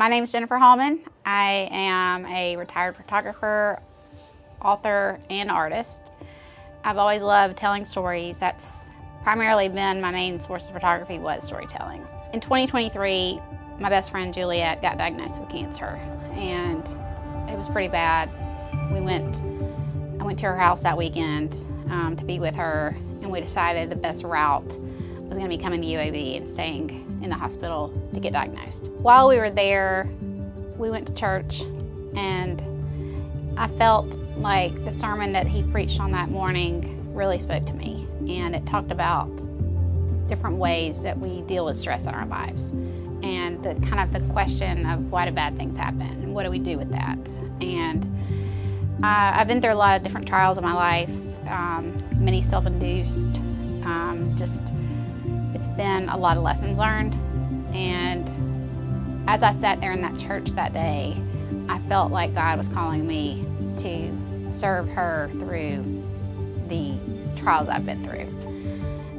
My name is Jennifer Hallman. I am a retired photographer, author, and artist. I've always loved telling stories. That's primarily been my main source of photography, was storytelling. In 2023, my best friend Juliet got diagnosed with cancer, and it was pretty bad. I went to her house that weekend to be with her, and we decided the best route was going to be coming to UAB and staying in the hospital to get diagnosed. While we were there, we went to church, and I felt like the sermon that he preached on that morning really spoke to me, and it talked about different ways that we deal with stress in our lives, and the question of why do bad things happen and what do we do with that. And I've been through a lot of different trials in my life, many self-induced. It's been a lot of lessons learned. And as I sat there in that church that day, I felt like God was calling me to serve her through the trials I've been through.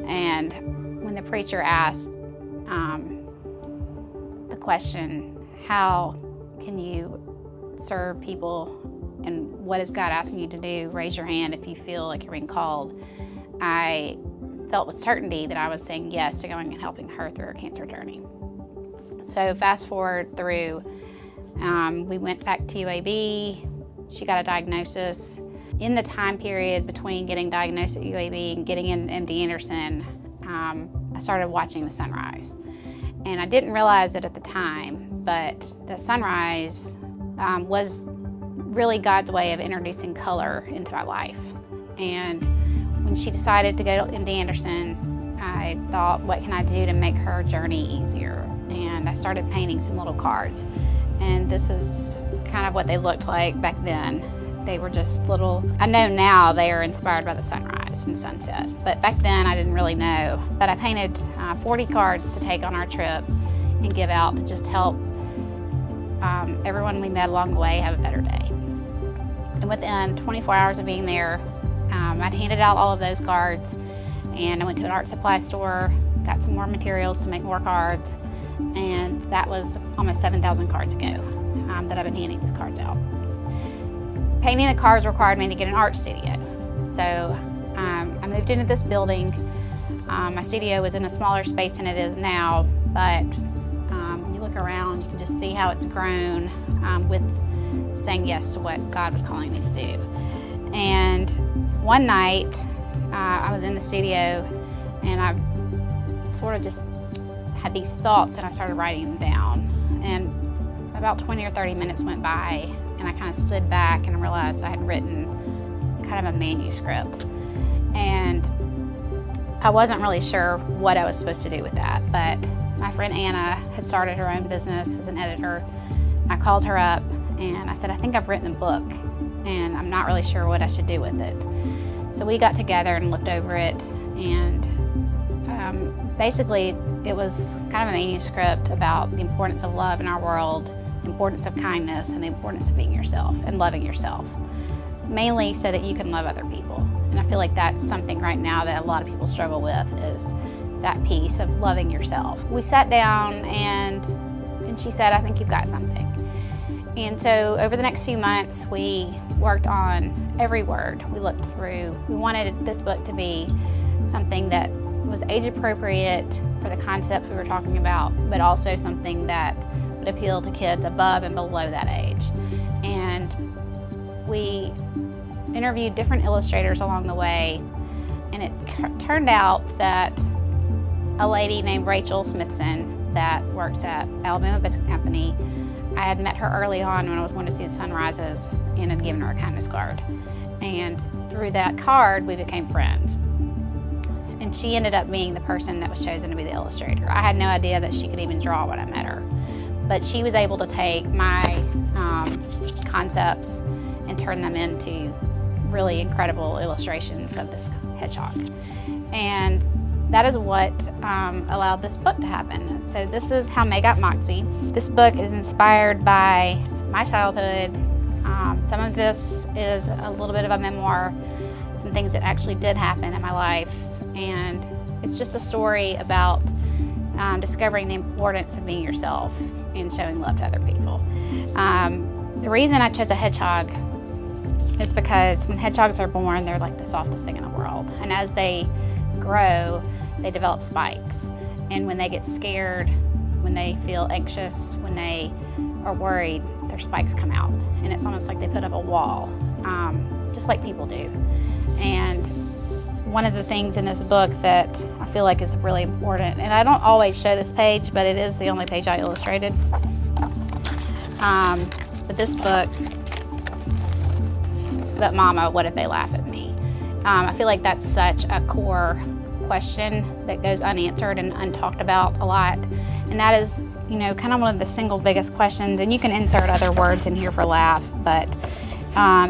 And when the preacher asked the question, how can you serve people and what is God asking you to do? Raise your hand if you feel like you're being called. I felt with certainty that I was saying yes to going and helping her through her cancer journey. So fast forward through, we went back to UAB, she got a diagnosis. In the time period between getting diagnosed at UAB and getting in MD Anderson, I started watching the sunrise. And I didn't realize it at the time, but the sunrise was really God's way of introducing color into my life. And when she decided to go to MD Anderson, I thought, what can I do to make her journey easier? And I started painting some little cards. And this is kind of what they looked like back then. They were just little, I know now they are inspired by the sunrise and sunset, but back then I didn't really know. But I painted 40 cards to take on our trip and give out to just help everyone we met along the way have a better day. And within 24 hours of being there, I'd handed out all of those cards, and I went to an art supply store, got some more materials to make more cards, and that was almost 7,000 cards ago that I've been handing these cards out. Painting the cards required me to get an art studio. So I moved into this building. My studio was in a smaller space than it is now, but when you look around, you can just see how it's grown with saying yes to what God was calling me to do. And one night, I was in the studio, and I sort of just had these thoughts, and I started writing them down. And about 20 or 30 minutes went by, and I kind of stood back and realized I had written kind of a manuscript. And I wasn't really sure what I was supposed to do with that, but my friend Anna had started her own business as an editor. I called her up and I said, I think I've written a book and I'm not really sure what I should do with it. So we got together and looked over it, and basically it was kind of a manuscript about the importance of love in our world, the importance of kindness, and the importance of being yourself and loving yourself, mainly so that you can love other people. And I feel like that's something right now that a lot of people struggle with, is that piece of loving yourself. We sat down and she said, I think you've got something. And so over the next few months, we worked on every word we looked through. We wanted this book to be something that was age appropriate for the concepts we were talking about, but also something that would appeal to kids above and below that age. And we interviewed different illustrators along the way, and it turned out that a lady named Rachel Smithson that works at Alabama Biscuit Company, I had met her early on when I was going to see the sunrises and had given her a kindness card. And through that card, we became friends. And she ended up being the person that was chosen to be the illustrator. I had no idea that she could even draw when I met her. But she was able to take my concepts and turn them into really incredible illustrations of this hedgehog. And that is what allowed this book to happen. So this is how Mae Got Moxie. This book is inspired by my childhood. Some of this is a little bit of a memoir, some things that actually did happen in my life. And it's just a story about discovering the importance of being yourself and showing love to other people. The reason I chose a hedgehog is because when hedgehogs are born, they're like the softest thing in the world. And as they grow, they develop spikes. And when they get scared, when they feel anxious, when they are worried, their spikes come out. And it's almost like they put up a wall, just like people do. And one of the things in this book that I feel like is really important, and I don't always show this page, but it is the only page I illustrated. But this book, but Mama, what if they laugh at me? I feel like that's such a core question that goes unanswered and untalked about a lot. And that is, you know, kind of one of the single biggest questions, and you can insert other words in here for laugh, but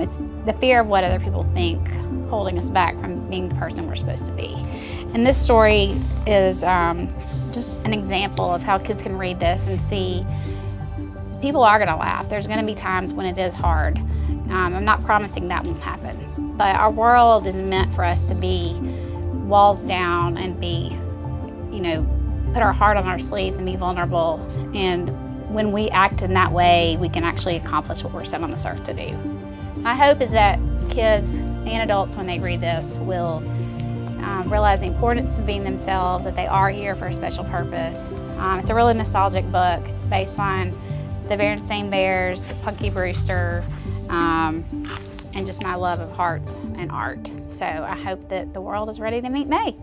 it's the fear of what other people think holding us back from being the person we're supposed to be. And this story is just an example of how kids can read this and see people are gonna laugh. There's gonna be times when it is hard. I'm not promising that won't happen, but our world is meant for us to be walls down and be, you know, put our heart on our sleeves and be vulnerable. And when we act in that way, we can actually accomplish what we're sent on this earth to do. My hope is that kids and adults, when they read this, will realize the importance of being themselves, that they are here for a special purpose. It's a really nostalgic book. It's based on the Berenstain Bears, Punky Brewster, and just my love of hearts and art. So I hope that the world is ready to meet Mae.